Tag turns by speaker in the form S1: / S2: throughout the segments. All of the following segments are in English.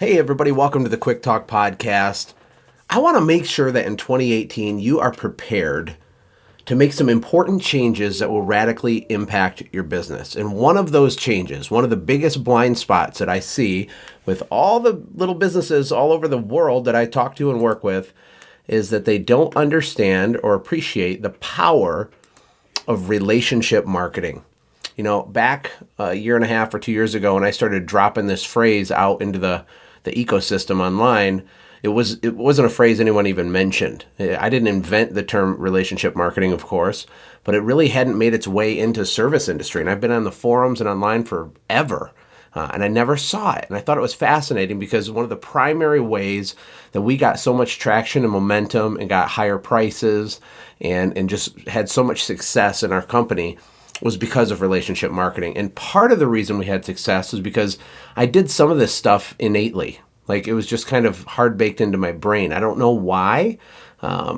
S1: Hey, everybody, welcome to the Quick Talk Podcast. I want to make sure that in 2018 you are prepared to make some important changes that will radically impact your business. And one of those changes, one of the biggest blind spots that I see with all the little businesses all over the world that I talk to and work with, is that they don't understand or appreciate the power of relationship marketing. You know, back a year and a half or 2 years ago, when I started dropping this phrase out into the ecosystem online, it wasn't a phrase anyone even mentioned. I didn't invent the term relationship marketing, of course, but it really hadn't made its way into service industry. And I've been on the forums and online forever, and I never saw it. And I thought it was fascinating because one of the primary ways that we got so much traction and momentum and got higher prices and just had so much success in our company was because of relationship marketing. And part of the reason we had success is because I did some of this stuff innately. Like, it was just kind of hard baked into my brain. I don't know why.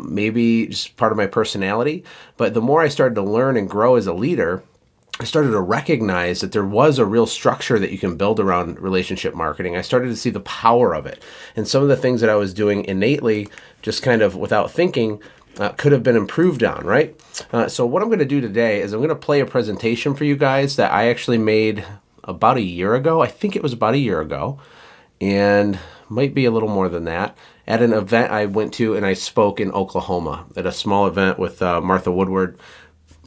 S1: Maybe just part of my personality. But the more I started to learn and grow as a leader, I started to recognize that there was a real structure that you can build around relationship marketing. I started to see the power of it. And some of the things that I was doing innately, just kind of without thinking, could have been improved on, right? So what I'm going to do today is I'm going to play a presentation for you guys that I actually made about a year ago. I think it was about a year ago, and might be a little more than that, at an event I went to, and I spoke in Oklahoma at a small event with Martha Woodward.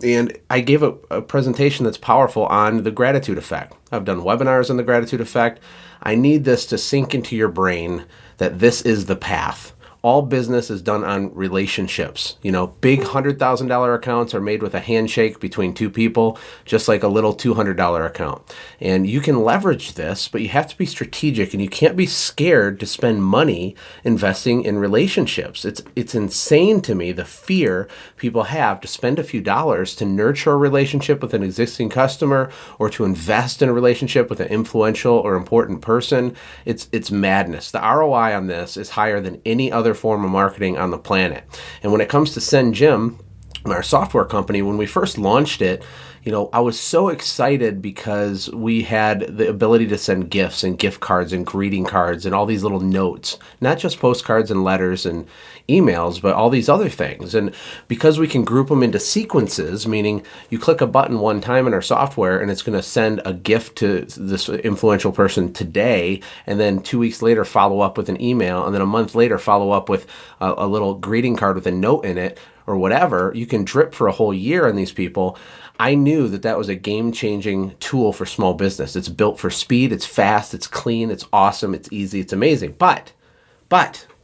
S1: And I gave a presentation that's powerful on the gratitude effect. I've done webinars on the gratitude effect. I need this to sink into your brain that this is the path. All business is done on relationships. You know, big $100,000 accounts are made with a handshake between two people, just like a little $200 account. And you can leverage this, but you have to be strategic, and you can't be scared to spend money investing in relationships. It's insane to me, the fear people have to spend a few dollars to nurture a relationship with an existing customer or to invest in a relationship with an influential or important person. It's madness. The ROI on this is higher than any other form of marketing on the planet. And when it comes to Send Jim, our software company, when we first launched it, you know, I was so excited because we had the ability to send gifts and gift cards and greeting cards and all these little notes, not just postcards and letters and emails, but all these other things. And because we can group them into sequences, meaning you click a button one time in our software and it's going to send a gift to this influential person today, and then 2 weeks later follow up with an email, and then a month later follow up with a little greeting card with a note in it, or whatever, you can drip for a whole year on these people. I knew that that was a game-changing tool for small business. It's built for speed, it's fast, it's clean, it's awesome, it's easy, it's amazing. But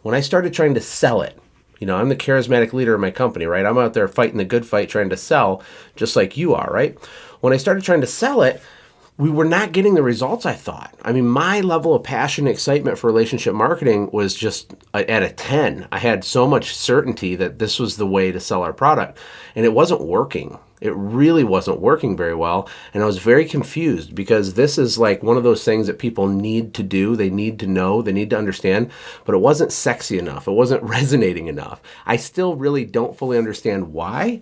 S1: when I started trying to sell it, you know, I'm the charismatic leader of my company, right? I'm out there fighting the good fight, trying to sell, just like you are, right? When I started trying to sell it, we were not getting the results I thought. I mean, my level of passion and excitement for relationship marketing was just at a 10. I had so much certainty that this was the way to sell our product, and it wasn't working. It really wasn't working very well, and I was very confused because this is like one of those things that people need to do, they need to know, they need to understand, but it wasn't sexy enough. It wasn't resonating enough. I still really don't fully understand why,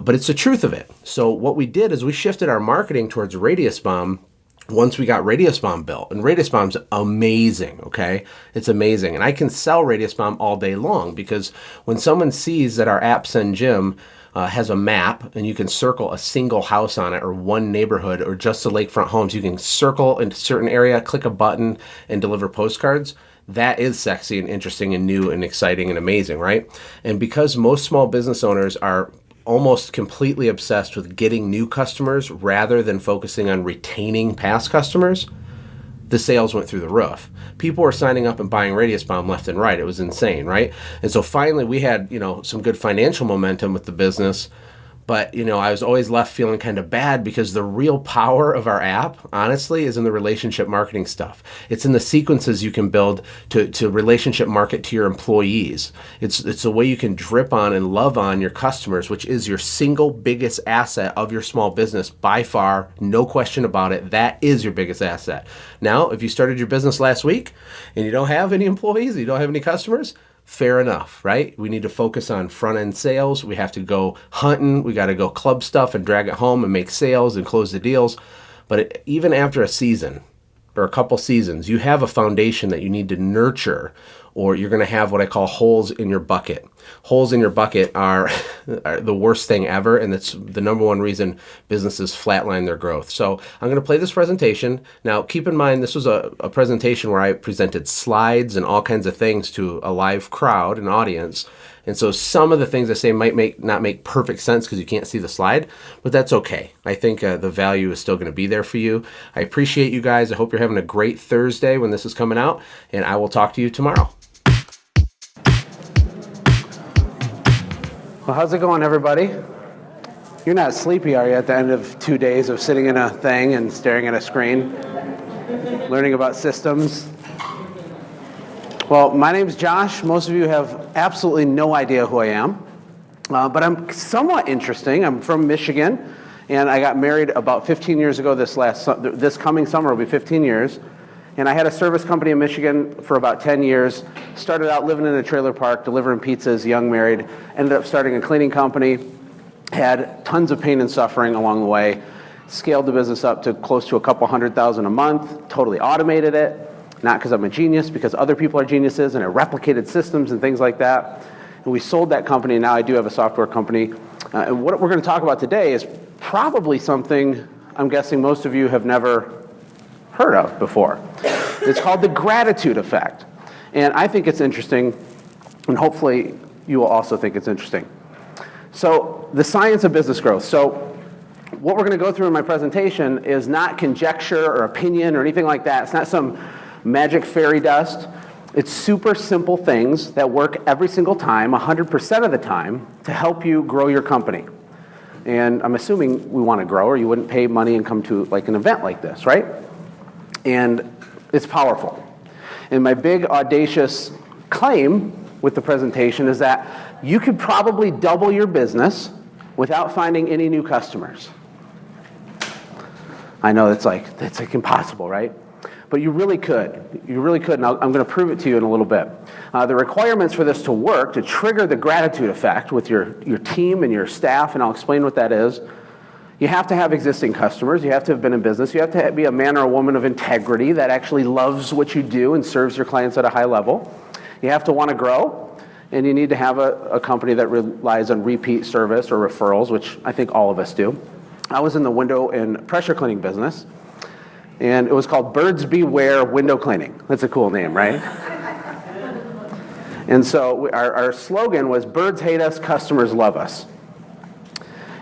S1: but it's the truth of it. So what we did is we shifted our marketing towards Radius Bomb once we got Radius Bomb built. And Radius Bomb's amazing, okay? It's amazing. And I can sell Radius Bomb all day long because when someone sees that our app Send Jim has a map and you can circle a single house on it or one neighborhood or just the lakefront homes, you can circle into a certain area, click a button, and deliver postcards. That is sexy and interesting and new and exciting and amazing, right? And because most small business owners are almost completely obsessed with getting new customers rather than focusing on retaining past customers, the sales went through the roof. People were signing up and buying Radius Bomb left and right. It was insane, right? And so finally we had, you know, some good financial momentum with the business. But, you know, I was always left feeling kind of bad because the real power of our app, honestly, is in the relationship marketing stuff. It's in the sequences you can build to relationship market to your employees. It's the way you can drip on and love on your customers, which is your single biggest asset of your small business by far, no question about it. That is your biggest asset. Now, if you started your business last week and you don't have any employees, you don't have any customers, fair enough, right? We need to focus on front-end sales. We have to go hunting. We got to go club stuff and drag it home and make sales and close the deals. But even after a season, or a couple seasons, you have a foundation that you need to nurture, or you're going to have what I call holes in your bucket. Holes in your bucket are the worst thing ever, and it's the number one reason businesses flatline their growth. So I'm going to play this presentation. Now, keep in mind, this was a presentation where I presented slides and all kinds of things to a live crowd, an audience. And so some of the things I say might not make perfect sense because you can't see the slide, but that's okay. I think the value is still going to be there for you. I appreciate you guys. I hope you're having a great Thursday when this is coming out, and I will talk to you tomorrow. Well, how's it going, everybody? You're not sleepy, are you, at the end of 2 days of sitting in a thing and staring at a screen, learning about systems? Well, my name's Josh. Most of you have absolutely no idea who I am, but I'm somewhat interesting. I'm from Michigan, and I got married about 15 years ago. This coming summer will be 15 years. And I had a service company in Michigan for about 10 years. Started out living in a trailer park, delivering pizzas, young married. Ended up starting a cleaning company. Had tons of pain and suffering along the way. Scaled the business up to close to a couple $100,000 a month. Totally automated it. Not because I'm a genius, because other people are geniuses, and I replicated systems and things like that. And we sold that company, and now I do have a software company. And what we're going to talk about today is probably something I'm guessing most of you have never heard of before. It's called the gratitude effect. And I think it's interesting, and hopefully you will also think it's interesting. So the science of business growth. So what we're going to go through in my presentation is not conjecture or opinion or anything like that. It's not some magic fairy dust. It's super simple things that work every single time, 100% of the time, to help you grow your company. And I'm assuming we want to grow, or you wouldn't pay money and come to like an event like this, right? And it's powerful. And my big audacious claim with the presentation is that you could probably double your business without finding any new customers. I know it's like impossible, right? But you really could. You really could, and I'm going to prove it to you in a little bit. The requirements for this to work, to trigger the gratitude effect with your team and your staff, and I'll explain what that is. You have to have existing customers. You have to have been in business. You have to be a man or a woman of integrity that actually loves what you do and serves your clients at a high level. You have to want to grow, and you need to have a company that relies on repeat service or referrals, which I think all of us do. I was in the window and pressure cleaning business, and it was called Birds Beware Window Cleaning. That's a cool name, right? And so our slogan was, birds hate us, customers love us.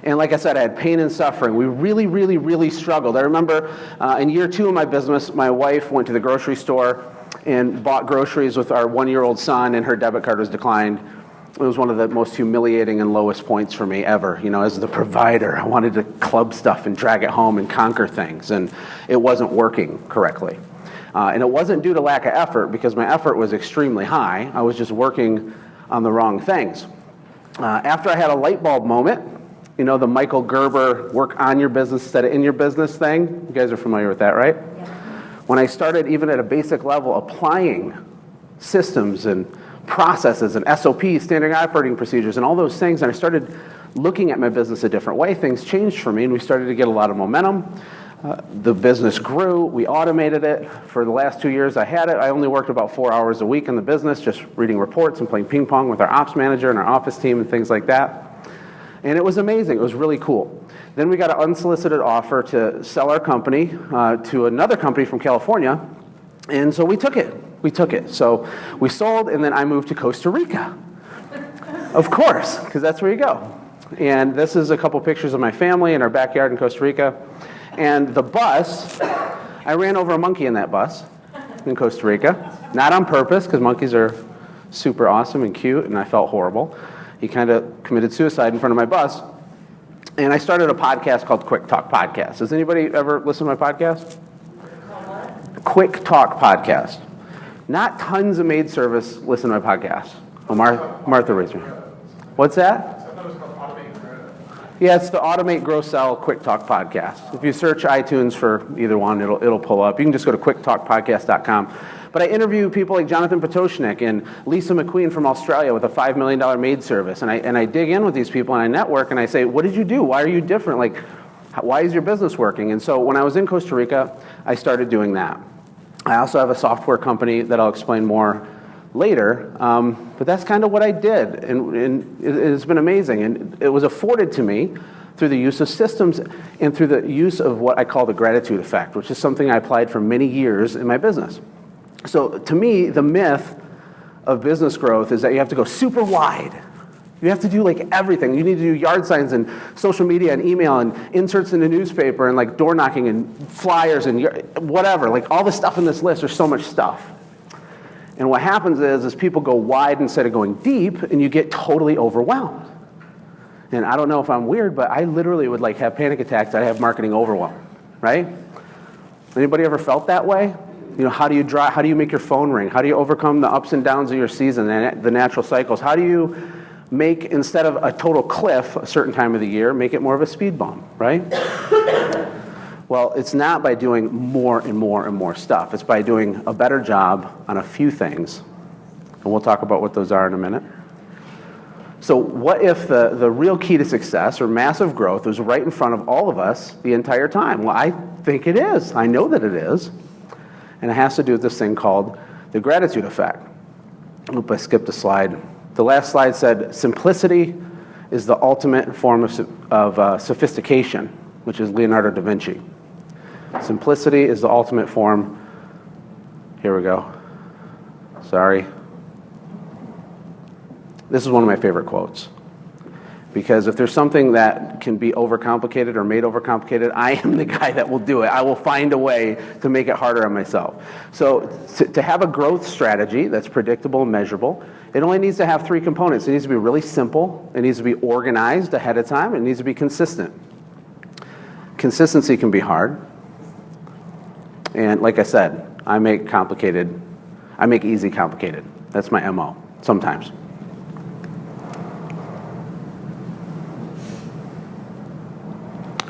S1: And like I said, I had pain and suffering. We really, really, really struggled. I remember in year 2 of my business, my wife went to the grocery store and bought groceries with our 1-year-old son, and her debit card was declined. It was one of the most humiliating and lowest points for me ever. You know, as the provider, I wanted to club stuff and drag it home and conquer things, and it wasn't working correctly. And it wasn't due to lack of effort, because my effort was extremely high. I was just working on the wrong things. After I had a light bulb moment, you know, the Michael Gerber work on your business instead of in your business thing. You guys are familiar with that, right? Yeah. When I started, even at a basic level, applying systems and processes and SOPs, standard operating procedures, and all those things, and I started looking at my business a different way, things changed for me, and we started to get a lot of momentum. The business grew. We automated it. For the last 2 years I had it, I only worked about 4 hours a week in the business, just reading reports and playing ping pong with our ops manager and our office team and things like that. And it was amazing. It was really cool. Then we got an unsolicited offer to sell our company to another company from California, and so we took it. So we sold, and then I moved to Costa Rica. Of course, because that's where you go. And this is a couple pictures of my family in our backyard in Costa Rica. And the bus, I ran over a monkey in that bus in Costa Rica. Not on purpose, because monkeys are super awesome and cute, and I felt horrible. He kind of committed suicide in front of my bus. And I started a podcast called Quick Talk Podcast. Has anybody ever listened to my podcast? Quick Talk Podcast. Not tons of maid service listen to my podcast. Oh, Martha raised me. What's that? I thought it was called Automate Grow. Yeah, it's the Automate Grow Sell Quick Talk Podcast. If you search iTunes for either one, it'll pull up. You can just go to quicktalkpodcast.com. But I interview people like Jonathan Potoshnik and Lisa McQueen from Australia with a $5 million maid service. And I dig in with these people, and I network, and I say, what did you do? Why are you different? Like, why is your business working? And so when I was in Costa Rica, I started doing that.
S2: I also have a software company that I'll explain more later, but that's kind of what I did, and it's been amazing. And it was afforded to me through the use of systems and through the use of what I call the gratitude effect, which is something I applied for many years in my business. So to me, the myth of business growth is that you have to go super wide. You have to do like everything. You need to do yard signs and social media and email and inserts in the newspaper and like door knocking and flyers and whatever. Like all the stuff in this list, there's so much stuff. And what happens is people go wide instead of going deep, and you get totally overwhelmed. And I don't know if I'm weird, but I literally would like have panic attacks. I have marketing overwhelm, right? Anybody ever felt that way? You know, how do you make your phone ring? How do you overcome the ups and downs of your season and the natural cycles? How do you make, instead of a total cliff a certain time of the year, make it more of a speed bump, right? Well, it's not by doing more and more and more stuff. It's by doing a better job on a few things. And we'll talk about what those are in a minute. So what if the real key to success or massive growth was right in front of all of us the entire time? Well, I think it is. I know that it is. And it has to do with this thing called the gratitude effect. Oop, I skipped a slide. The last slide said, simplicity is the ultimate form of sophistication, which is Leonardo da Vinci. Simplicity is the ultimate form. Here we go. Sorry. This is one of my favorite quotes. Because if there's something that can be overcomplicated or made overcomplicated, I am the guy that will do it. I will find a way to make it harder on myself. So to have a growth strategy that's predictable and measurable, it only needs to have three components. It needs to be really simple. It needs to be organized ahead of time. It needs to be consistent. Consistency can be hard. And like I said, I make easy complicated. That's my MO, sometimes.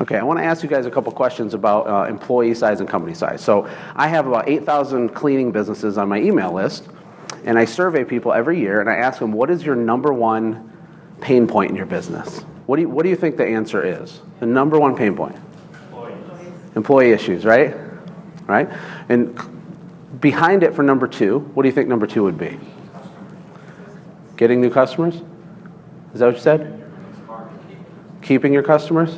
S2: Okay, I want to ask you guys a couple questions about employee size and company size. So I have about 8,000 cleaning businesses on my email list, and I survey people every year, and I ask them, what is your number one pain point in your business? What do you think the answer is? The number one pain point? Employee issues, right? Right? And behind it for number two, what do you think number two would be? Getting new customers? Is that what you said? Keeping your customers?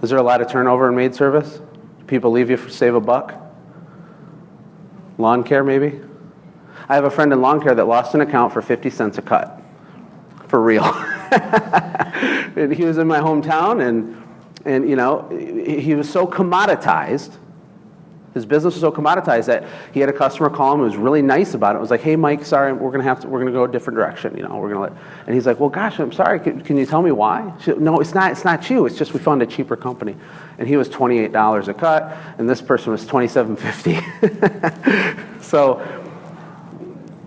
S2: Is there a lot of turnover in maid service? People leave you for save a buck? Lawn care, maybe? I have a friend in lawn care that lost an account for 50 cents a cut. For real. And he was in my hometown, and you know, he was so commoditized. His business was so commoditized that he had a customer call him who was really nice about it. It was like, "Hey, Mike, sorry, we're gonna go a different direction. You know, and he's like, "Well, gosh, I'm sorry. Can you tell me why?" No, it's not you. It's just we found a cheaper company, and he was $28 a cut, and this person was $27.50. So,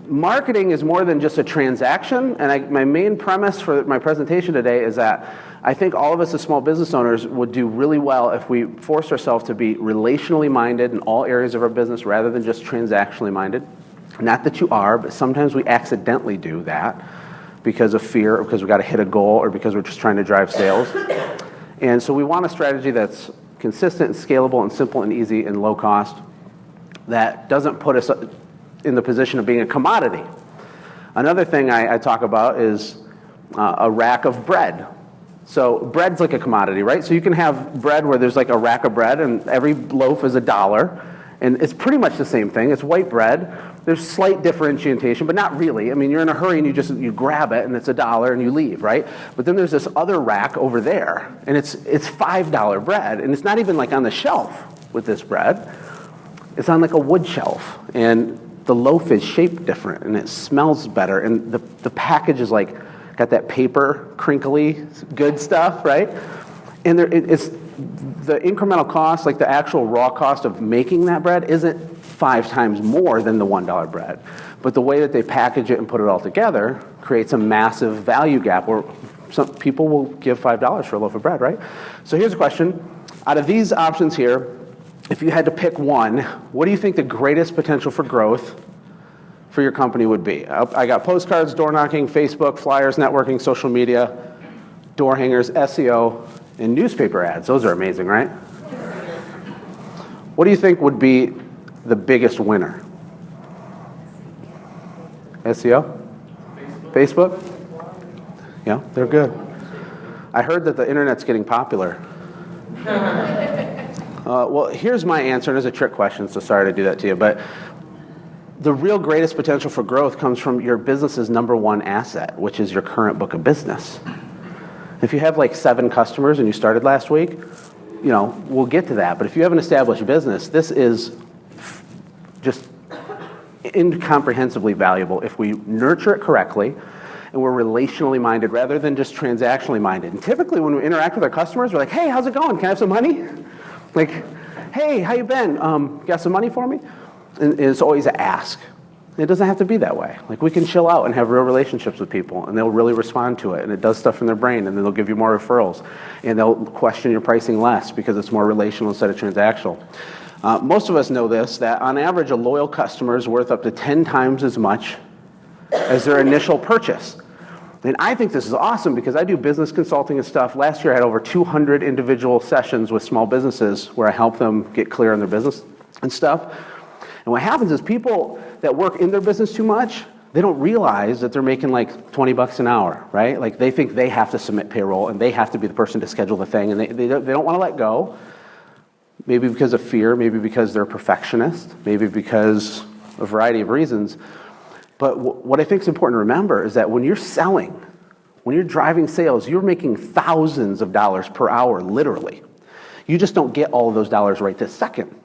S2: marketing is more than just a transaction. And my main premise for my presentation today is that I think all of us as small business owners would do really well if we forced ourselves to be relationally minded in all areas of our business rather than just transactionally minded. Not that you are, but sometimes we accidentally do that because of fear, or because we've got to hit a goal, or because we're just trying to drive sales. And so we want a strategy that's consistent and scalable and simple and easy and low cost, that doesn't put us in the position of being a commodity. Another thing I talk about is a rack of bread. So bread's like a commodity, right? So you can have bread where there's like a rack of bread and every loaf is $1. And it's pretty much the same thing. It's white bread. There's slight differentiation, but not really. I mean, you're in a hurry and you grab it and it's $1 and you leave, right? But then there's this other rack over there, and it's $5 bread, and it's not even like on the shelf with this bread. It's on like a wood shelf, and the loaf is shaped different and it smells better, and the package is like got that paper, crinkly, good stuff, right? And it's the incremental cost, like the actual raw cost of making that bread, isn't 5 times more than the $1 bread. But the way that they package it and put it all together creates a massive value gap where some people will give $5 for a loaf of bread, right? So here's a question. Out of these options here, if you had to pick one, what do you think the greatest potential for growth for your company would be? I got postcards, door knocking, Facebook, flyers, networking, social media, door hangers, SEO, and newspaper ads. Those are amazing, right? What do you think would be the biggest winner? SEO? Facebook? Yeah, they're good. I heard that the internet's getting popular. Well, here's my answer, and it's a trick question, so sorry to do that to you, but the real greatest potential for growth comes from your business's number one asset, which is your current book of business. If you have like 7 customers and you started last week, we'll get to that. But if you have an established business, this is just incomprehensibly valuable if we nurture it correctly and we're relationally minded rather than just transactionally minded. And typically when we interact with our customers, we're like, hey, how's it going? Can I have some money? Like, hey, how you been? Got some money for me? And it's always an ask. It doesn't have to be that way. Like, we can chill out and have real relationships with people, and they'll really respond to it, and it does stuff in their brain, and then they'll give you more referrals, and they'll question your pricing less because it's more relational instead of transactional. Most of us know this, that on average, a loyal customer is worth up to 10 times as much as their initial purchase. And I think this is awesome because I do business consulting and stuff. Last year, I had over 200 individual sessions with small businesses where I help them get clear on their business and stuff. And what happens is people that work in their business too much, they don't realize that they're making like 20 bucks an hour, right? Like, they think they have to submit payroll and they have to be the person to schedule the thing, and they don't want to let go. Maybe because of fear, maybe because they're a perfectionist, maybe because of a variety of reasons. But what I think is important to remember is that when you're selling, when you're driving sales, you're making thousands of dollars per hour, literally. You just don't get all of those dollars right this second.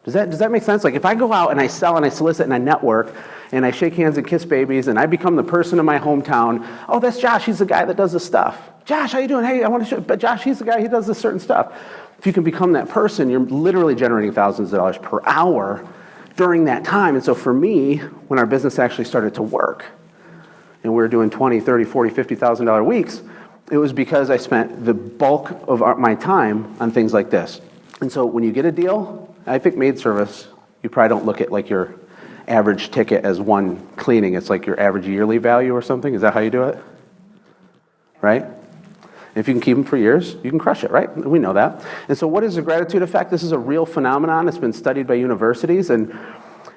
S2: Does that make sense? Like, if I go out and I sell and I solicit and I network and I shake hands and kiss babies and I become the person in my hometown, oh, that's Josh, he's the guy that does this stuff. Josh, how you doing? Hey, I want to show, but Josh, he's the guy, he does this certain stuff. If you can become that person, you're literally generating thousands of dollars per hour during that time. And so for me, when our business actually started to work and we were doing $20,000, $30,000, $40,000, $50,000 weeks, it was because I spent the bulk of my time on things like this. And so when you get a deal, I think maid service, you probably don't look at like your average ticket as one cleaning. It's like your average yearly value or something. Is that how you do it? Right? If you can keep them for years, you can crush it, right? We know that. And so what is the gratitude effect? This is a real phenomenon. It's been studied by universities, and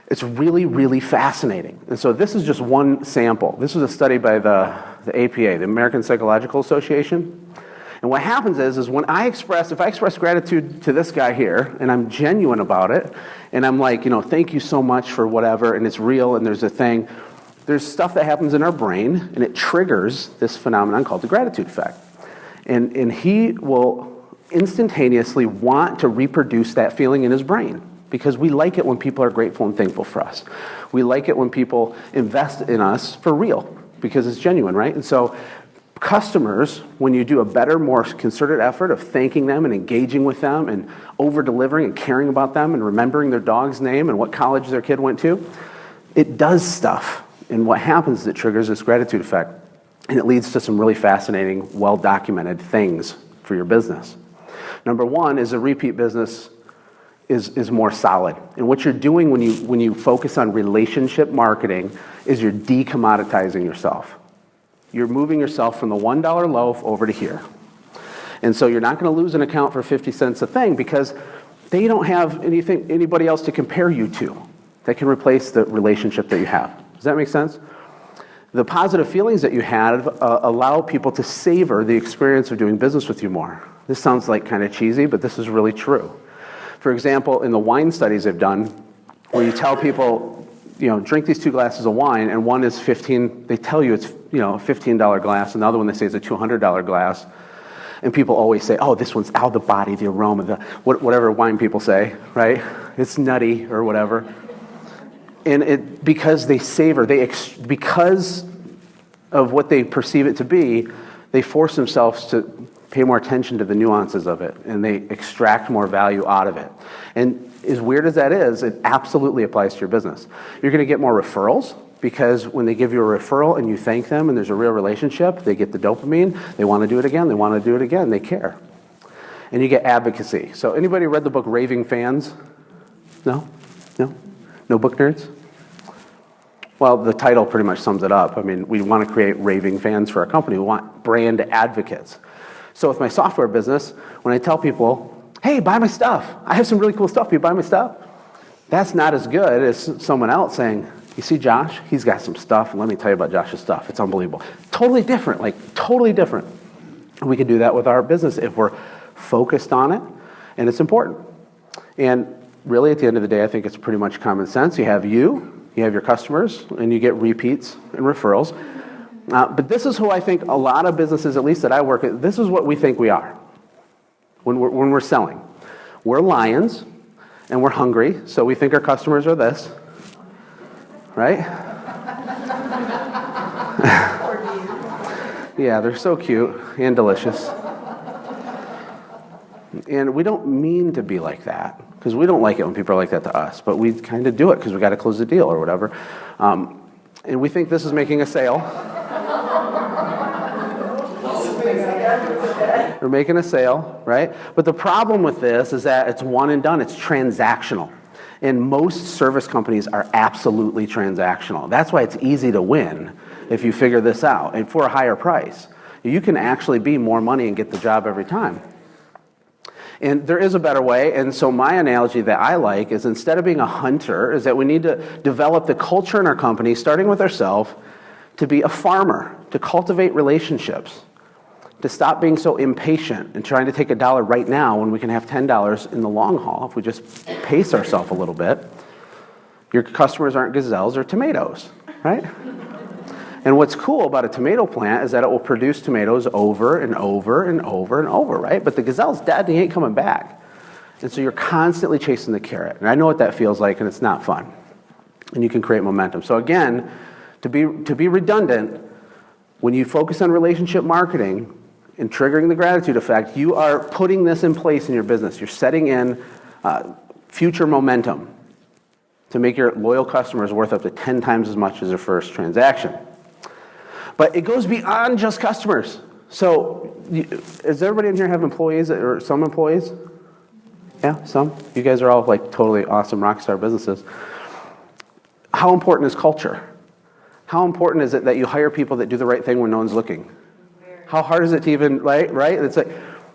S2: it's really, really fascinating. And so this is just one sample. This was a study by the APA, the American Psychological Association. And what happens is when if I express gratitude to this guy here, and I'm genuine about it, and I'm like, thank you so much for whatever, and it's real, and there's a thing, there's stuff that happens in our brain, and it triggers this phenomenon called the gratitude effect. And he will instantaneously want to reproduce that feeling in his brain because we like it when people are grateful and thankful for us. We like it when people invest in us for real because it's genuine, right? And so customers, when you do a better, more concerted effort of thanking them and engaging with them and over-delivering and caring about them and remembering their dog's name and what college their kid went to, it does stuff. And what happens is it triggers this gratitude effect. And it leads to some really fascinating, well-documented things for your business. Number one is a repeat business is more solid. And what you're doing when you focus on relationship marketing is you're decommoditizing yourself. You're moving yourself from the $1 loaf over to here. And so you're not going to lose an account for 50 cents a thing because they don't have anybody else to compare you to that can replace the relationship that you have. Does that make sense? The positive feelings that you had allow people to savor the experience of doing business with you more. This sounds like kind of cheesy, but this is really true. For example, in the wine studies they've done, where you tell people, drink these 2 glasses of wine, and one is they tell you it's, a $15 glass, and the other one they say is a $200 glass. And people always say, oh, this one's out of the body, the aroma, whatever wine people say, right? It's nutty or whatever. And because they savor, because of what they perceive it to be, they force themselves to pay more attention to the nuances of it, and they extract more value out of it. And as weird as that is, it absolutely applies to your business. You're going to get more referrals, because when they give you a referral and you thank them and there's a real relationship, they get the dopamine, they want to do it again, they care. And you get advocacy. So anybody read the book Raving Fans? No? No book nerds? Well, the title pretty much sums it up. I mean, we want to create raving fans for our company. We want brand advocates. So with my software business, when I tell people, hey, buy my stuff. I have some really cool stuff. You buy my stuff? That's not as good as someone else saying, you see Josh? He's got some stuff, and let me tell you about Josh's stuff. It's unbelievable. Totally different, totally different. We can do that with our business if we're focused on it, and it's important. And really, at the end of the day, I think it's pretty much common sense. You have your customers, and you get repeats and referrals. But this is who I think a lot of businesses, at least that I work at, this is what we think we are when we're selling. We're lions, and we're hungry, so we think our customers are this, right? Yeah, they're so cute and delicious. And we don't mean to be like that, because we don't like it when people are like that to us, but we kind of do it because we got to close the deal or whatever. And we think this is making a sale. We're making a sale, right? But the problem with this is that it's one and done. It's transactional. And most service companies are absolutely transactional. That's why it's easy to win if you figure this out. And for a higher price, you can actually be more money and get the job every time. And there is a better way, and so my analogy that I like is, instead of being a hunter, is that we need to develop the culture in our company, starting with ourselves, to be a farmer, to cultivate relationships, to stop being so impatient and trying to take $1 right now when we can have $10 in the long haul if we just pace ourselves a little bit. Your customers aren't gazelles, they're tomatoes, right? And what's cool about a tomato plant is that it will produce tomatoes over and over and over and over, right? But the gazelle's dead and he ain't coming back. And so you're constantly chasing the carrot. And I know what that feels like, and it's not fun. And you can create momentum. So again, to be redundant, when you focus on relationship marketing and triggering the gratitude effect, you are putting this in place in your business. You're setting in future momentum to make your loyal customers worth up to 10 times as much as their first transaction. But it goes beyond just customers. So, does everybody in here have employees, or some employees? Yeah, some? You guys are all totally awesome rock star businesses. How important is culture? How important is it that you hire people that do the right thing when no one's looking? How hard is it to even, right?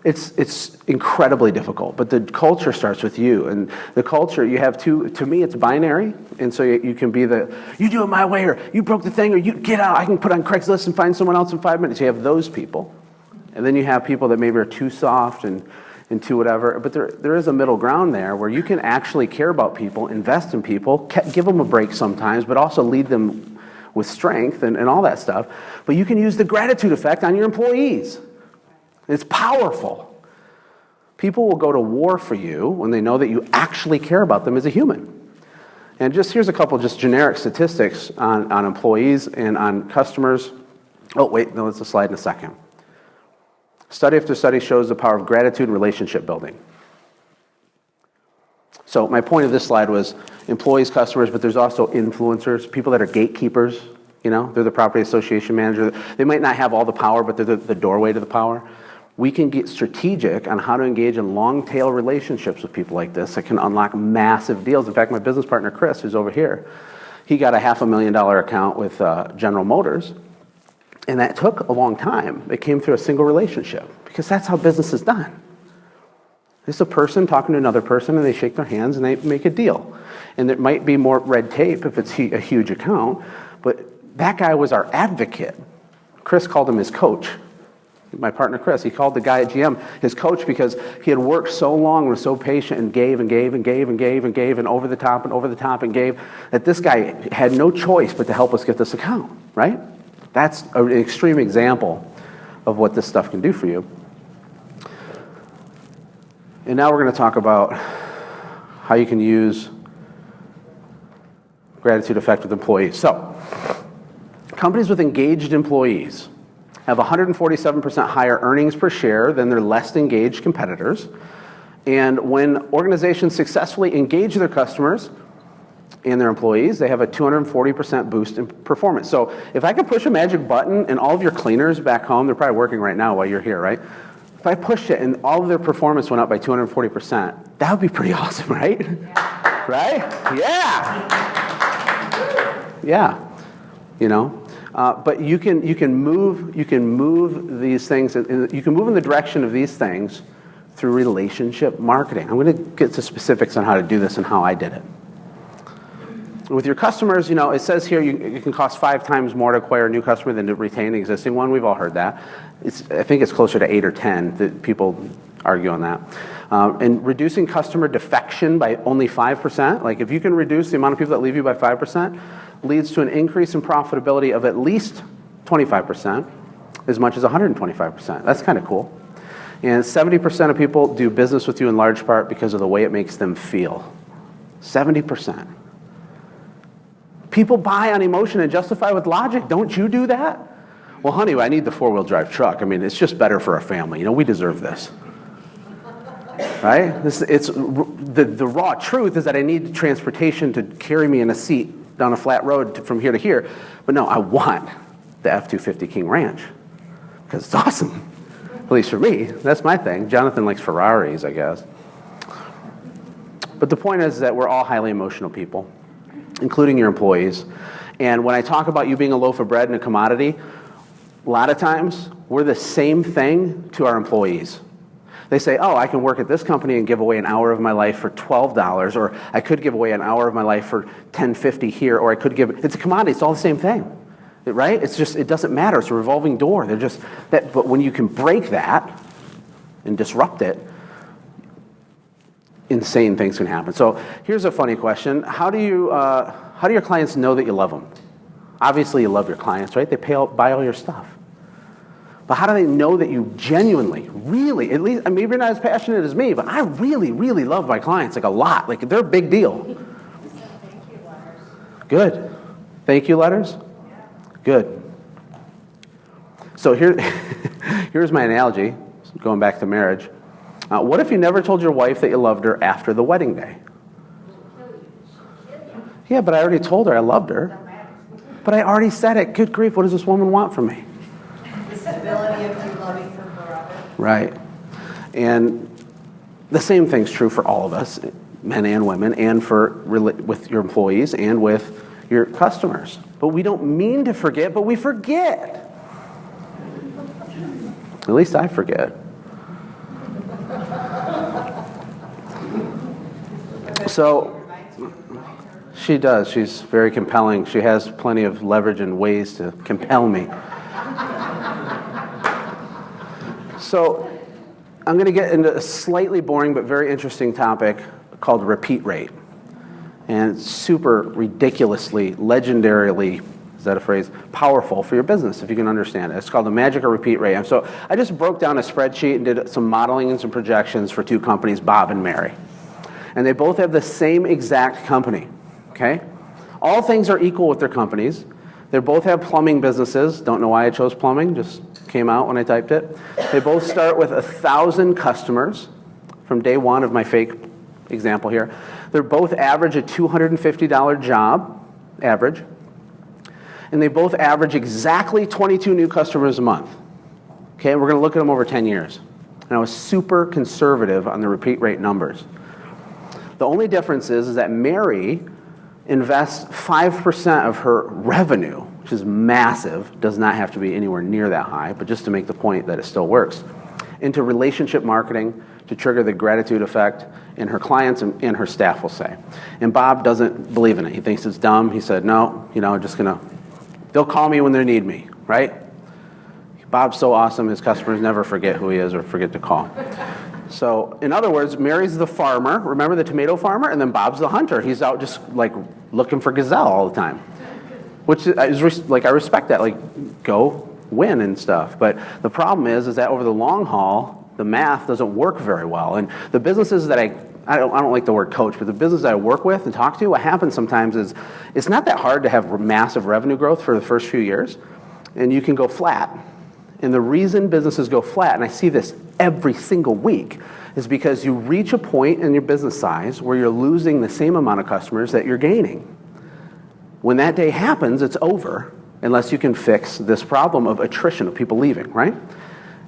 S2: It's incredibly difficult, but the culture starts with you. And the culture, you have to me, it's binary. And so you can be you do it my way, or you broke the thing, or you get out, I can put on Craigslist and find someone else in 5 minutes. You have those people. And then you have people that maybe are too soft and too whatever. But there is a middle ground there where you can actually care about people, invest in people, give them a break sometimes, but also lead them with strength and all that stuff. But you can use the gratitude effect on your employees. It's powerful. People will go to war for you when they know that you actually care about them as a human. And here's a couple just generic statistics on employees and on customers. Oh, wait, no, let's slide in a second. Study after study shows the power of gratitude and relationship building. So my point of this slide was employees, customers, but there's also influencers, people that are gatekeepers. They're the property association manager. They might not have all the power, but they're the doorway to the power. We can get strategic on how to engage in long-tail relationships with people like this that can unlock massive deals. In fact, my business partner, Chris, who's over here, he got a $500,000 account with General Motors, and that took a long time. It came through a single relationship, because that's how business is done. It's a person talking to another person, and they shake their hands, and they make a deal. And there might be more red tape if it's a huge account, but that guy was our advocate. Chris called him his coach. My partner Chris, he called the guy at GM his coach, because he had worked so long, was so patient, and gave and gave and gave and gave and gave and over the top and over the top and gave, that this guy had no choice but to help us get this account, right? That's an extreme example of what this stuff can do for you. And now we're going to talk about how you can use gratitude effect with employees. So, companies with engaged employees have 147% higher earnings per share than their less engaged competitors. And when organizations successfully engage their customers and their employees, they have a 240% boost in performance. So if I could push a magic button and all of your cleaners back home, they're probably working right now while you're here, right? If I pushed it and all of their performance went up by 240%, that would be pretty awesome, right? Right? Yeah. But you can move these things, and you can move in the direction of these things through relationship marketing. I'm going to get to specifics on how to do this and how I did it. With your customers, it says here it can cost 5 times more to acquire a new customer than to retain an existing one. We've all heard that. I think it's closer to 8 or 10 that people argue on that. And reducing customer defection by only 5%, like if you can reduce the amount of people that leave you by 5%, leads to an increase in profitability of at least 25%, as much as 125%. That's kind of cool. And 70% of people do business with you in large part because of the way it makes them feel. 70%. People buy on emotion and justify with logic. Don't you do that? Well, honey, I need the 4-wheel drive truck. I mean, it's just better for our family. We deserve this. Right? The raw truth is that I need transportation to carry me in a seat down a flat road from here to here. But no, I want the F-250 King Ranch because it's awesome. At least for me. That's my thing. Jonathan likes Ferraris, I guess. But the point is that we're all highly emotional people, including your employees. And when I talk about you being a loaf of bread and a commodity, a lot of times we're the same thing to our employees. They say, oh, I can work at this company and give away an hour of my life for $12, or I could give away an hour of my life for $10.50 here, or I could it's a commodity. It's all the same thing, right? It doesn't matter. It's a revolving door. But when you can break that and disrupt it, insane things can happen. So here's a funny question. How do your clients know that you love them? Obviously, you love your clients, right? They buy all your stuff. But how do they know that you genuinely, really, at least, maybe you're not as passionate as me, but I really, really love my clients, like a lot. Like, they're a big deal.
S3: Thank you letters.
S2: Good. Thank you letters?
S3: Yeah.
S2: Good. So here's my analogy, going back to marriage. What if you never told your wife that you loved her after the wedding day? Yeah, but I already told her I loved her. But I already said it. Good grief, what does this woman want from me?
S3: The stability of you loving her forever.
S2: Right. And the same thing's true for all of us, men and women, and with your employees and with your customers. But we don't mean to forget, but we forget. At least I forget. So she does. She's very compelling. She has plenty of leverage and ways to compel me. So I'm going to get into a slightly boring but very interesting topic called repeat rate. And it's super ridiculously, legendarily, is that a phrase, powerful for your business, if you can understand it. It's called the magic of repeat rate. And so I just broke down a spreadsheet and did some modeling and some projections for 2 companies, Bob and Mary. And they both have the same exact company, okay? All things are equal with their companies. They both have plumbing businesses. Don't know why I chose plumbing, just came out when I typed it. They both start with 1,000 customers from day one of my fake example here. They're both average a $250 job, average. And they both average exactly 22 new customers a month. Okay, we're gonna look at them over 10 years. And I was super conservative on the repeat rate numbers. The only difference is that Mary invests 5% of her revenue, which is massive, does not have to be anywhere near that high, but just to make the point that it still works, into relationship marketing to trigger the gratitude effect, and her clients and her staff will say. And Bob doesn't believe in it. He thinks it's dumb. He said, no, they'll call me when they need me, right? Bob's so awesome, his customers never forget who he is or forget to call. So, in other words, Mary's the farmer, remember the tomato farmer? And then Bob's the hunter. He's out just like looking for gazelle all the time. Which is like, I respect that, like, go win and stuff. But the problem is that over the long haul, the math doesn't work very well. And the businesses that I don't like the word coach, but the businesses that I work with and talk to, what happens sometimes is it's not that hard to have massive revenue growth for the first few years, and you can go flat. And the reason businesses go flat, and I see this every single week, is because you reach a point in your business size where you're losing the same amount of customers that you're gaining. When that day happens, it's over, unless you can fix this problem of attrition, of people leaving, right?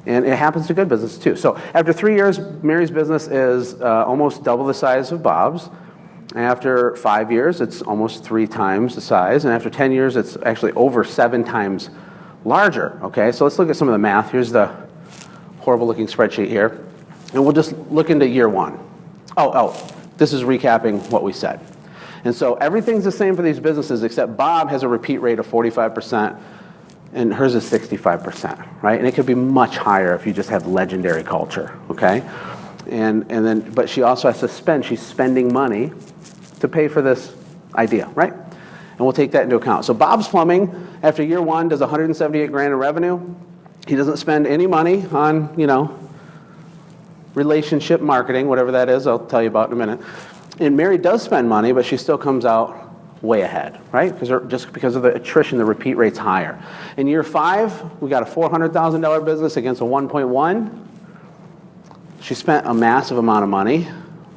S2: And it happens to good business too. So after 3 years, Mary's business is almost double the size of Bob's. After 5 years, it's almost 3 times the size. And after 10 years, it's actually over 7 times larger, okay? So let's look at some of the math. Here's the horrible looking spreadsheet here. And we'll just look into year 1. Oh, this is recapping what we said. And so everything's the same for these businesses, except Bob has a repeat rate of 45%, and hers is 65%, right? And it could be much higher if you just have legendary culture, okay? But she also has to spend, she's spending money to pay for this idea, right? And we'll take that into account. So Bob's Plumbing, after year one, does 178 grand in revenue. He doesn't spend any money on, relationship marketing, whatever that is, I'll tell you about in a minute. And Mary does spend money, but she still comes out way ahead, right? Just because of the attrition, the repeat rate's higher. In year 5, we got a $400,000 business against a 1.1. She spent a massive amount of money,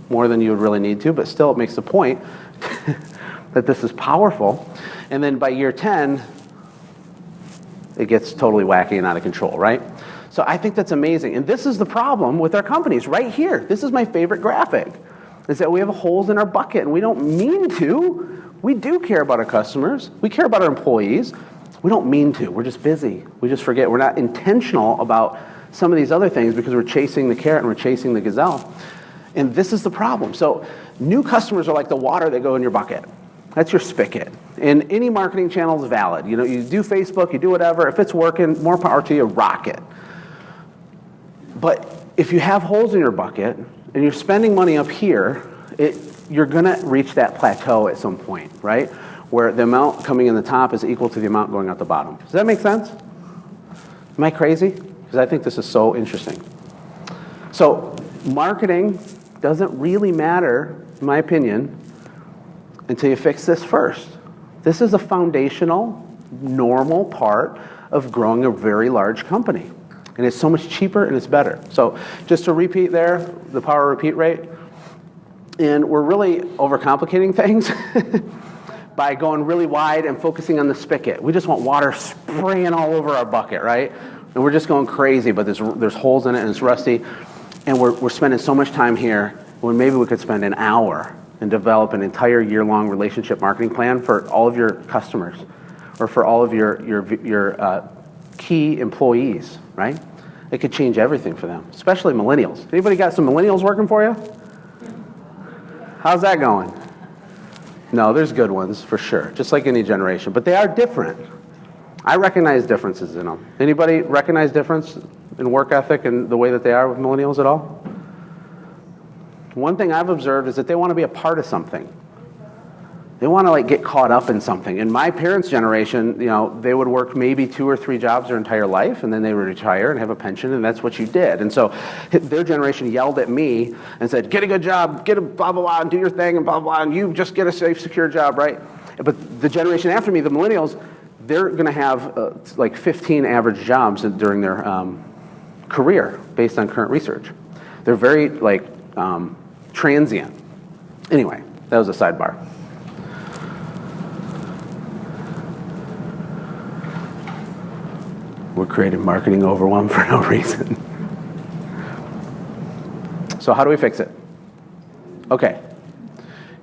S2: more than you would really need to, but still it makes the point that this is powerful. And then by year 10, it gets totally wacky and out of control, right? So I think that's amazing. And this is the problem with our companies right here. This is my favorite graphic, is that we have holes in our bucket, and we don't mean to. We do care about our customers. We care about our employees. We don't mean to. We're just busy. We just forget. We're not intentional about some of these other things because we're chasing the carrot and we're chasing the gazelle. And this is the problem. So new customers are like the water that go in your bucket. That's your spigot. And any marketing channel is valid. You do Facebook, you do whatever. If it's working, more power to you, rock it. But if you have holes in your bucket and you're spending money up here, you're going to reach that plateau at some point, right? Where the amount coming in the top is equal to the amount going out the bottom. Does that make sense? Am I crazy? Because I think this is so interesting. So marketing doesn't really matter, in my opinion, until you fix this first. This is a foundational, normal part of growing a very large company. And it's so much cheaper and it's better. So just to repeat there, the power repeat rate. And we're really overcomplicating things by going really wide and focusing on the spigot. We just want water spraying all over our bucket, right? And we're just going crazy, but there's holes in it and it's rusty. And we're spending so much time here when maybe we could spend an hour and develop an entire year-long relationship marketing plan for all of your customers or for all of your key employees, right? It could change everything for them, especially millennials. Anybody got some millennials working for you? How's that going? No, there's good ones for sure, just like any generation, but they are different. I recognize differences in them. Anybody recognize difference in work ethic and the way that they are with millennials at all? One thing I've observed is that they want to be a part of something. They want to get caught up in something. In my parents' generation, they would work maybe 2 or 3 jobs their entire life, and then they would retire and have a pension, and that's what you did. And so their generation yelled at me and said, get a good job, get a blah, blah, blah, and do your thing, and blah, blah, and you just get a safe, secure job, right? But the generation after me, the millennials, they're going to have 15 average jobs during their career based on current research. They're very transient. Anyway, that was a sidebar. We're creating marketing overwhelm for no reason. So how do we fix it? Okay.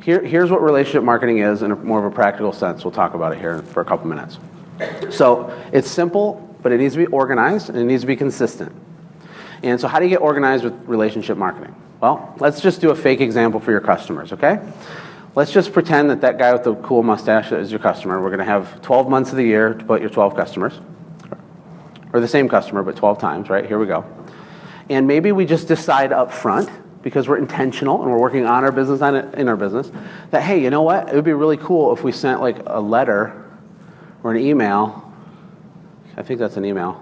S2: Here's what relationship marketing is in more of a practical sense. We'll talk about it here for a couple minutes. So it's simple, but it needs to be organized and it needs to be consistent. And so how do you get organized with relationship marketing? Well, let's just do a fake example for your customers, okay? Let's just pretend that guy with the cool mustache is your customer. We're going to have 12 months of the year to put your 12 customers. Or the same customer, but 12 times, right? Here we go. And maybe we just decide up front, because we're intentional and we're working on our business, in our business, that, hey, you know what? It would be really cool if we sent a letter or an email. I think that's an email.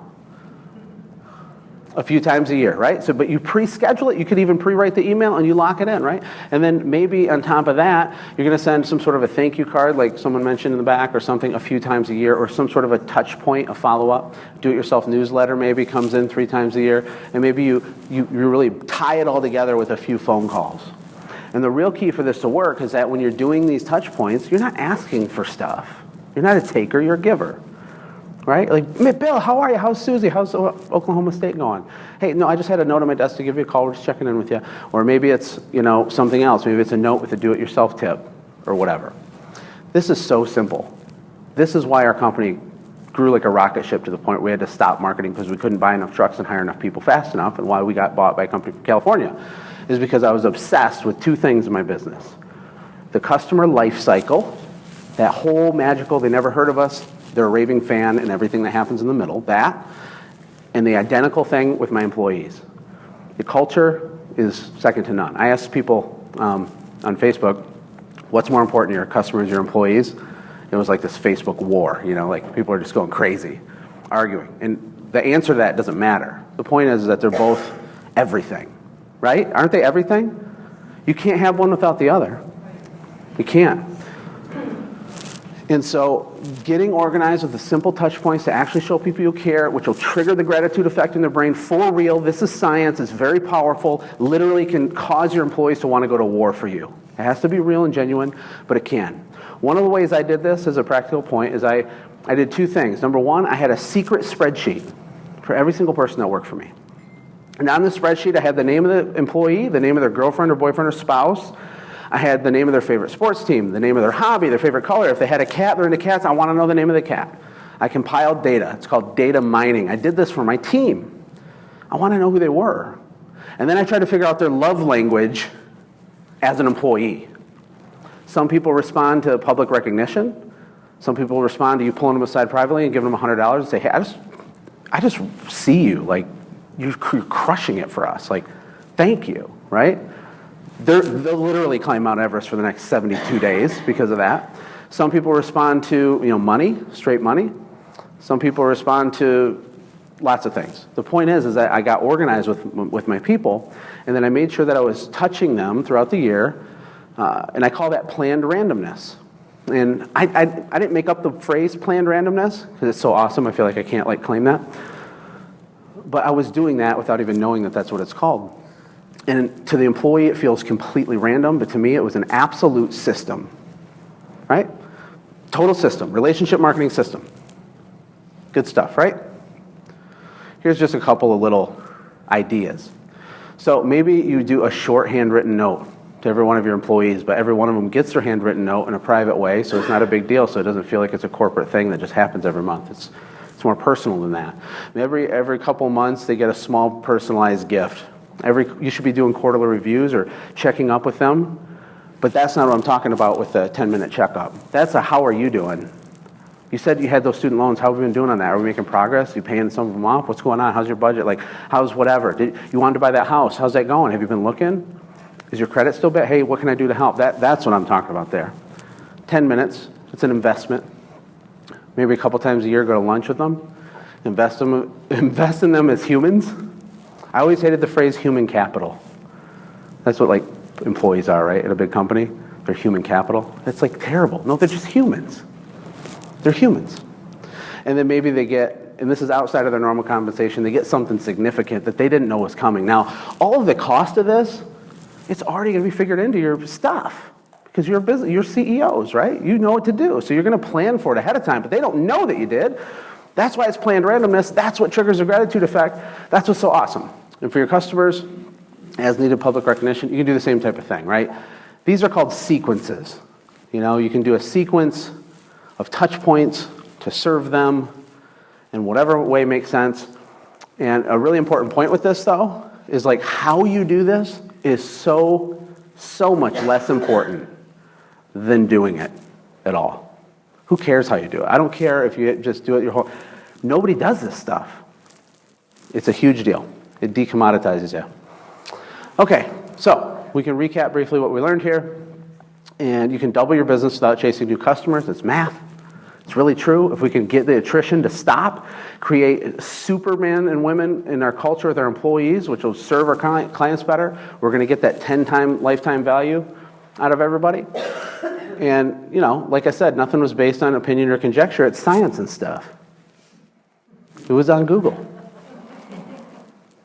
S2: A few times a year, right? But you pre-schedule it. You could even pre-write the email and you lock it in, right? And then maybe on top of that, you're going to send some sort of a thank you card, like someone mentioned in the back, or something a few times a year, or some sort of a touch point, a follow-up. Do-it-yourself newsletter maybe comes in 3 times a year, and maybe you really tie it all together with a few phone calls. And the real key for this to work is that when you're doing these touch points, you're not asking for stuff. You're not a taker, you're a giver. Right? Bill, how are you? How's Susie? How's Oklahoma State going? Hey, no, I just had a note on my desk to give you a call. We're just checking in with you. Or maybe it's, something else. Maybe it's a note with a do-it-yourself tip or whatever. This is so simple. This is why our company grew like a rocket ship to the point where we had to stop marketing because we couldn't buy enough trucks and hire enough people fast enough, and why we got bought by a company from California is because I was obsessed with 2 things in my business. the customer life cycle, that whole magical, they never heard of us, they're a raving fan, and everything that happens in the middle, that, and the identical thing with my employees. The culture is second to none. I asked people on Facebook, what's more important, your customers, your employees? It was like this Facebook war, like people are just going crazy, arguing. And the answer to that doesn't matter. The point is that they're both everything, right? Aren't they everything? You can't have one without the other. You can't. And so getting organized with the simple touch points to actually show people you care, which will trigger the gratitude effect in their brain for real. This is science. It's very powerful. Literally can cause your employees to want to go to war for you. It has to be real and genuine, but it can. One of the ways I did this as a practical point is I did two things. Number one, I had a secret spreadsheet for every single person that worked for me. And on the spreadsheet, I had the name of the employee, the name of their girlfriend or boyfriend or spouse. I had the name of their favorite sports team, the name of their hobby, their favorite color. If they had a cat, they're into cats, I want to know the name of the cat. I compiled data. It's called data mining. I did this for my team. I want to know who they were. And then I tried to figure out their love language as an employee. Some people respond to public recognition. Some people respond to you pulling them aside privately and giving them $100 and say, hey, I just see you. Like, you're crushing it for us. Like, thank you, right? They'll literally climb Mount Everest for the next 72 days because of that. Some people respond to money, straight money. Some people respond to lots of things. The point is that I got organized with my people, and then I made sure that I was touching them throughout the year, and I call that planned randomness. And I didn't make up the phrase planned randomness because it's so awesome. I feel like I can't claim that. But I was doing that without even knowing that that's what it's called. And to the employee, it feels completely random, but to me, it was an absolute system, right? Total system, relationship marketing system. Good stuff, right? Here's just a couple of little ideas. So maybe you do a short handwritten note to every one of your employees, but every one of them gets their handwritten note in a private way, so it's not a big deal, so it doesn't feel like it's a corporate thing that just happens every month. It's more personal than that. Every couple months, they get a small personalized gift. You should be doing quarterly reviews or checking up with them, but that's not what I'm talking about with a 10-minute checkup. That's a how are you doing? You said you had those student loans. How have we been doing on that? Are we making progress? Are you paying some of them off? What's going on? How's your budget? How's whatever? You wanted to buy that house. How's that going? Have you been looking? Is your credit still bad? Hey, what can I do to help? That's what I'm talking about there. 10 minutes. It's an investment. Maybe a couple times a year, go to lunch with them. Invest in them as humans. I always hated the phrase human capital. That's what employees are, right? At a big company, they're human capital. It's terrible. No, they're just humans. They're humans. And then maybe they get, and this is outside of their normal compensation, they get something significant that they didn't know was coming. Now, all of the cost of this, it's already going to be figured into your stuff because you're CEOs, right? You know what to do. So you're going to plan for it ahead of time, but they don't know that you did. That's why it's planned randomness. That's what triggers a gratitude effect. That's what's so awesome. And for your customers, as needed public recognition, you can do the same type of thing, right? These are called sequences. You can do a sequence of touch points to serve them in whatever way makes sense. And a really important point with this, though, is how you do this is so much less important than doing it at all. Who cares how you do it? I don't care if you just do it your whole... Nobody does this stuff. It's a huge deal. It decommoditizes you. Okay, so we can recap briefly what we learned here. And you can double your business without chasing new customers. It's math. It's really true. If we can get the attrition to stop, create supermen and women in our culture with our employees, which will serve our clients better, we're going to get that 10-time lifetime value out of everybody. And, like I said, nothing was based on opinion or conjecture. It's science and stuff. It was on Google.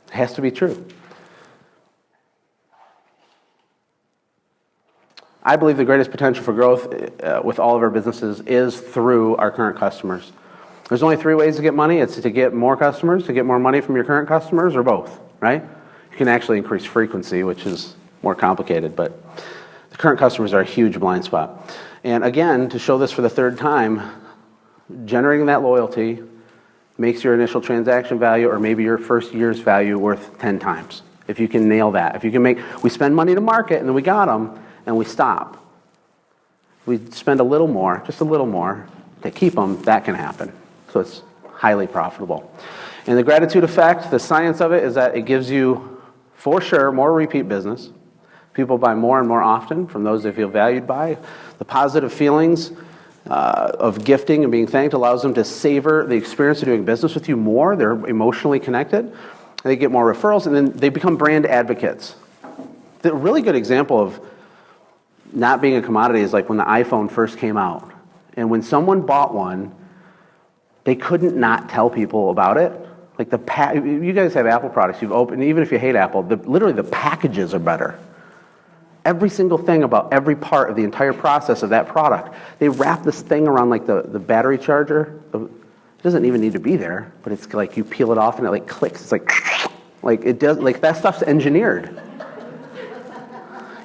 S2: It has to be true. I believe the greatest potential for growth with all of our businesses is through our current customers. There's only 3 ways to get money. It's to get more customers, to get more money from your current customers, or both, right? You can actually increase frequency, which is more complicated, but the current customers are a huge blind spot. And again, to show this for the 3rd time, generating that loyalty makes your initial transaction value or maybe your first year's value worth 10 times. If you can nail that. If you can we spend money to market and then we got them and we stop. we spend a little more, just a little more, to keep them, that can happen. So it's highly profitable. And the gratitude effect, the science of it is that it gives you, for sure, more repeat business. People buy more and more often from those they feel valued by. The positive feelings of gifting and being thanked allows them to savor the experience of doing business with you more. They're emotionally connected. They get more referrals, and then they become brand advocates. The really good example of not being a commodity is like when the iPhone first came out. And when someone bought one, they couldn't not tell people about it. Like you guys have Apple products you've opened, even if you hate Apple, literally the packages are better. Every single thing about every part of the entire process of that product. They wrap this thing around like the battery charger. It doesn't even need to be there, but it's like you peel it off and it like clicks. It's like it does, like that stuff's engineered.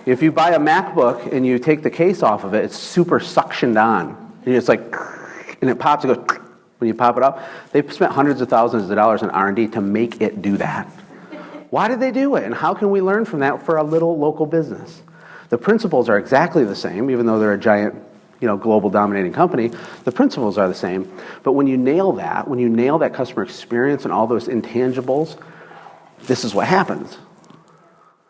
S2: If you buy a MacBook and you take the case off of it, it's super suctioned on. And it's like, and it pops, it goes, when you pop it up. They've spent hundreds of thousands of dollars in R&D to make it do that. Why did they do it? And how can we learn from that for a little local business? The principles are exactly the same, even though they're a giant, global dominating company. The principles are the same. But when you nail that customer experience and all those intangibles, this is what happens.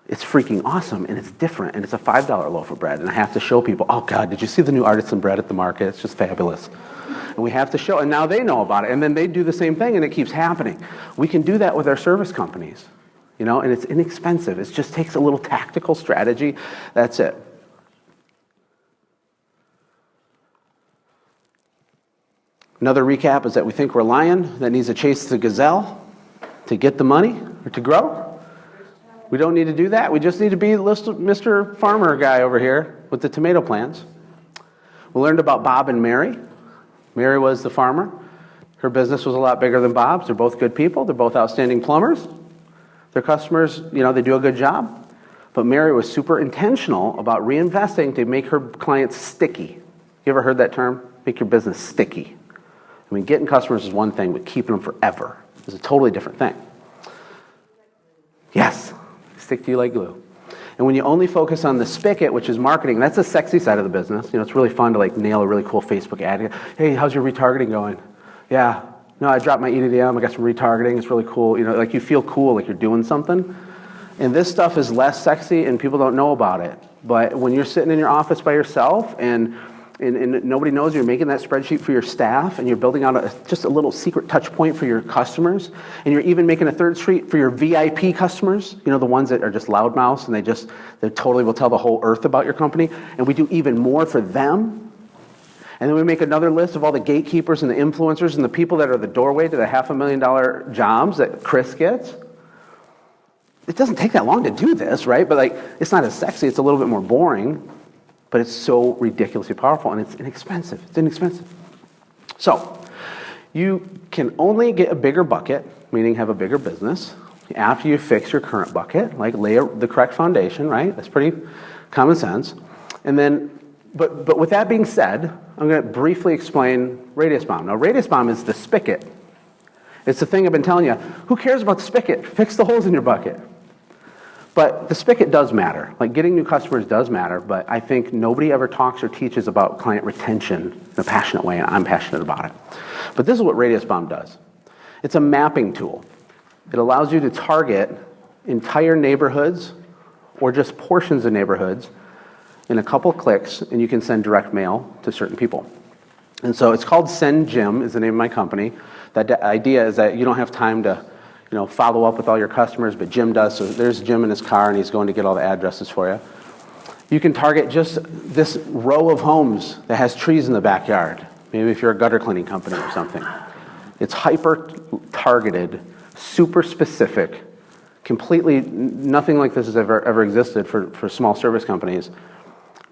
S2: It's freaking awesome, and it's different, and it's a $5 loaf of bread. And I have to show people, oh God, did you see the new artisan bread at the market? It's just fabulous. And we have to show, and now they know about it, and then they do the same thing, and it keeps happening. We can do that with our service companies. And it's inexpensive. It just takes a little tactical strategy. That's it. Another recap is that we think we're a lion that needs to chase the gazelle to get the money or to grow. We don't need to do that. We just need to be Mr. Farmer guy over here with the tomato plants. We learned about Bob and Mary. Mary was the farmer. Her business was a lot bigger than Bob's. They're both good people. They're both outstanding plumbers. Their customers, they do a good job. But Mary was super intentional about reinvesting to make her clients sticky. You ever heard that term? Make your business sticky. I mean, getting customers is one thing, but keeping them forever is a totally different thing. Yes, stick to you like glue. And when you only focus on the spigot, which is marketing, that's the sexy side of the business. It's really fun to nail a really cool Facebook ad. Hey, how's your retargeting going? Yeah. No, I dropped my EDM, I got some retargeting, it's really cool. You feel cool, like you're doing something. And this stuff is less sexy and people don't know about it. But when you're sitting in your office by yourself and nobody knows you're making that spreadsheet for your staff and you're building out just a little secret touch point for your customers, and you're even making a third street for your VIP customers, the ones that are just loudmouths and they totally will tell the whole earth about your company, and we do even more for them. And then we make another list of all the gatekeepers and the influencers and the people that are the doorway to the $500,000 jobs that Chris gets. It doesn't take that long to do this, right? But it's not as sexy. It's a little bit more boring, but it's so ridiculously powerful, and it's inexpensive. It's inexpensive. So you can only get a bigger bucket, meaning have a bigger business, after you fix your current bucket, lay the correct foundation, right? That's pretty common sense. And then, but with that being said, I'm going to briefly explain Radius Bomb. Now, Radius Bomb is the spigot. It's the thing I've been telling you. Who cares about the spigot? Fix the holes in your bucket. But the spigot does matter. Getting new customers does matter, but I think nobody ever talks or teaches about client retention in a passionate way, and I'm passionate about it. But this is what Radius Bomb does. It's a mapping tool. It allows you to target entire neighborhoods or just portions of neighborhoods in a couple clicks, and you can send direct mail to certain people. And so it's called Send Jim, is the name of my company. The idea is that you don't have time to follow up with all your customers, but Jim does. So there's Jim in his car, and he's going to get all the addresses for you. You can target just this row of homes that has trees in the backyard. Maybe if you're a gutter cleaning company or something. It's hyper-targeted, super specific, completely, nothing like this has ever existed for small service companies.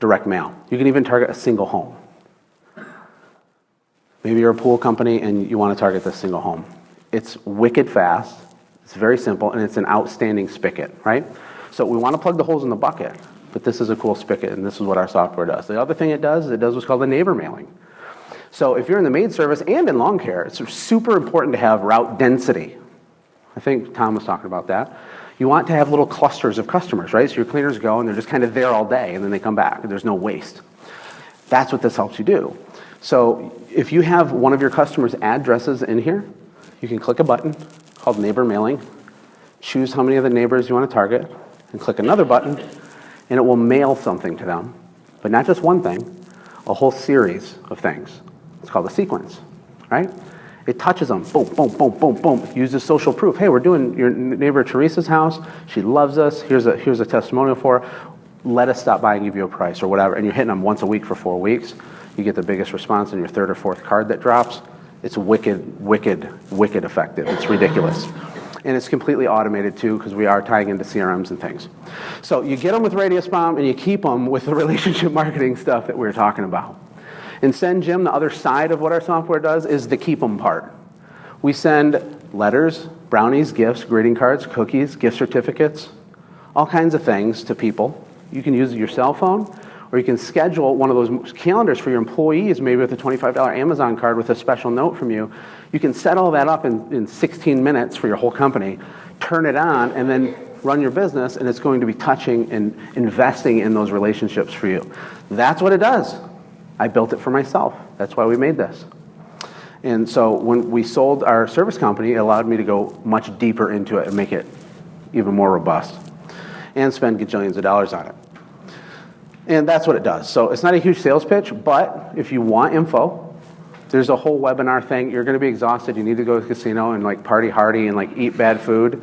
S2: Direct mail. You can even target a single home. Maybe you're a pool company and you want to target this single home. It's wicked fast, it's very simple, and it's an outstanding spigot, right? So we want to plug the holes in the bucket, but this is a cool spigot, and this is what our software does. The other thing it does is it does what's called a neighbor mailing. So if you're in the maid service and in lawn care, it's super important to have route density. I think Tom was talking about that. You want to have little clusters of customers, right? So your cleaners go and they're just kind of there all day, and then they come back, and there's no waste. That's what this helps you do. So if you have one of your customers' addresses in here, you can click a button called Neighbor Mailing, choose how many of the neighbors you want to target, and click another button, and it will mail something to them. But not just one thing, a whole series of things. It's called a sequence, right? It touches them, boom, boom, boom, boom, boom. Uses social proof. Hey, we're doing your neighbor Teresa's house. She loves us. Here's a testimonial for her. Let us stop by and give you a price or whatever. And you're hitting them once a week for 4 weeks. You get the biggest response in your third or fourth card that drops. It's wicked, wicked, wicked effective. It's ridiculous. And it's completely automated too, because we are tying into CRMs and things. So you get them with Radius Bomb and you keep them with the relationship marketing stuff that we were talking about. In Send Jim, the other side of what our software does is the keep them part. We send letters, brownies, gifts, greeting cards, cookies, gift certificates, all kinds of things to people. You can use your cell phone, or you can schedule one of those calendars for your employees, maybe with a $25 Amazon card with a special note from you. You can set all that up in 16 minutes for your whole company, turn it on, and then run your business, and it's going to be touching and investing in those relationships for you. That's what it does. I built it for myself. That's why we made this. And so when we sold our service company, it allowed me to go much deeper into it and make it even more robust and spend gajillions of dollars on it. And that's what it does. So it's not a huge sales pitch, but if you want info, there's a whole webinar thing. You're going to be exhausted. You need to go to the casino and like party hardy and like eat bad food.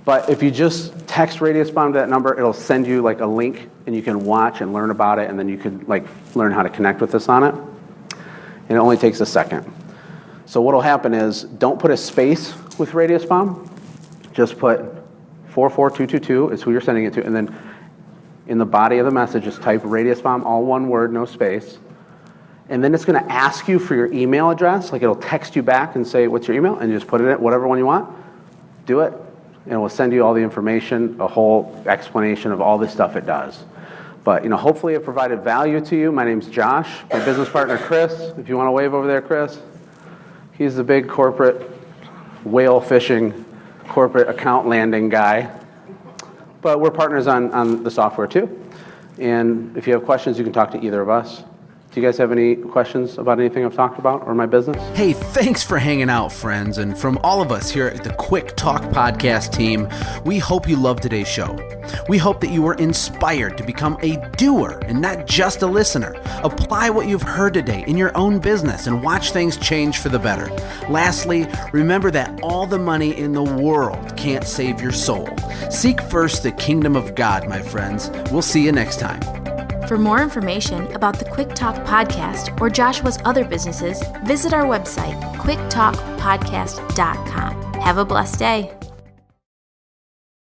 S2: But if you just text Radius Bomb to that number, it'll send you like a link and you can watch and learn about it, and then you can like learn how to connect with us on it. And it only takes a second. So what'll happen is don't put a space with Radius Bomb. Just put 44222 is who you're sending it to, and then in the body of the message just type Radius Bomb, all one word, no space. And then it's going to ask you for your email address. Like it'll text you back and say, what's your email? And you just put it in, whatever one you want. Do it. And we'll send you all the information, a whole explanation of all the stuff it does. But hopefully it provided value to you. My name's Josh. My business partner, Chris. If you want to wave over there, Chris. He's the big corporate whale fishing, corporate account landing guy. But we're partners on the software too. And if you have questions, you can talk to either of us. Do you guys have any questions about anything I've talked about or my business?
S1: Hey, thanks for hanging out, friends. And from all of us here at the Quick Talk Podcast team, we hope you loved today's show. We hope that you were inspired to become a doer and not just a listener. Apply what you've heard today in your own business and watch things change for the better. Lastly, remember that all the money in the world can't save your soul. Seek first the kingdom of God, my friends. We'll see you next time.
S4: For more information about the Quick Talk Podcast or Joshua's other businesses, visit our website, quicktalkpodcast.com. Have a blessed day.